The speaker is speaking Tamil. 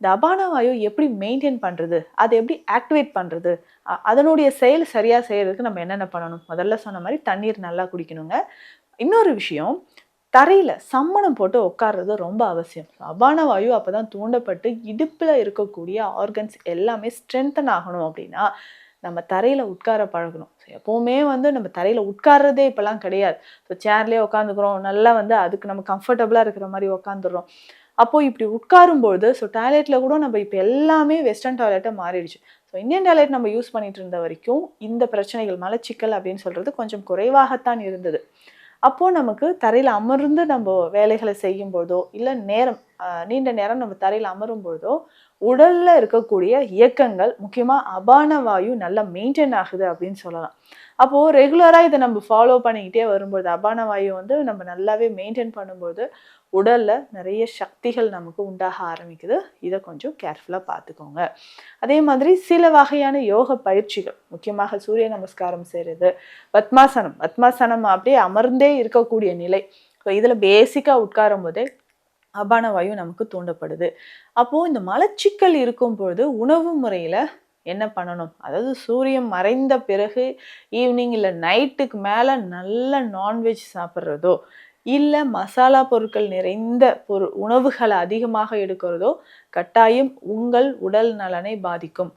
இந்த அபான வாயு எப்படி மெயின்டைன் பண்றது? அதை எப்படி ஆக்டிவேட் பண்றது? அதனுடைய செயல் சரியா செய்யறதுக்கு நம்ம என்னென்ன பண்ணணும்? முதல்ல சொன்ன மாரி தண்ணீர் நல்லா குடிக்கணுங்க. இன்னொரு விஷயம், தரையில சம்மணம் போட்டு உட்கார்றது ரொம்ப அவசியம். அபான வாயு அப்பதான் தூண்டப்பட்டு இடுப்புல இருக்கக்கூடிய ஆர்கன்ஸ் எல்லாமே ஸ்ட்ரென்தன் ஆகணும் அப்படின்னா, நம்ம தரையில உட்கார பழகணும். எப்பவுமே நம்ம தரையில உட்கார்றதே இப்பலாம் கிடையாது. சேர்லயே உட்காந்துக்கிறோம். நல்லா அதுக்கு நம்ம கம்ஃபர்டபுளா இருக்கிற மாரி உட்காந்துர்றோம். அப்போ இப்படி உட்காரும்போது டாய்லெட்ல கூட நம்ம இப்ப எல்லாமே வெஸ்டர்ன் டாய்லெட்டா மாறிடுச்சு. இந்தியன் டாய்லெட் நம்ம யூஸ் பண்ணிட்டு இருந்த வரைக்கும் இந்த பிரச்சனைகள் மலச்சிக்கல் அப்படின்னு சொல்றது கொஞ்சம் குறைவாகத்தான் இருந்தது. அப்போ நமக்கு தரையில அமர்ந்து நம்ம வேலைகளை செய்யும்போதோ, இல்ல நேரம் நீண்ட நேரம் நம்ம தரையில அமரும்போதோ, உடல்ல இருக்கக்கூடிய இயக்கங்கள் முக்கியமா அபான வாயு நல்லா மெயின்டெயின் ஆகுது அப்படின்னு சொல்லலாம். அப்போ ரெகுலரா இத நம்ம ஃபாலோ பண்ணிக்கிட்டே வரும்போது, அபான வாயு நம்ம நல்லாவே மெயின்டெயின் பண்ணும்போது, உடல்ல நிறைய சக்திகள் நமக்கு உண்டாக ஆரம்பிக்குது. இத கொஞ்சம் கேர்ஃபுல்லா பார்த்துக்கோங்க. அதே மாதிரி சில வகையான யோக பயிற்சிகள், முக்கியமாக சூரிய நமஸ்காரம் செய்றது, பத்மாசனம். பத்மாசனம் அப்படியே அமர்ந்தே இருக்கக்கூடிய நிலை. இதுல பேசிக்கா உட்காரும்போதே அபான வாயு நமக்கு தூண்டப்படுது. அப்போ இந்த மலச்சிக்கல் இருக்கும்பொழுது உணவு முறையில என்ன பண்ணணும்? அதாவது சூரியன் மறைந்த பிறகு ஈவினிங் இல்ல நைட்டுக்கு மேல நல்ல நான்வெஜ் சாப்பிடுறதோ, இல்ல மசாலா பொருட்கள் நிறைந்த உணவுகள அதிகமாக எடுக்கிறதோ, கட்டாயம் உங்கள் உடல் நலனை பாதிக்கும்.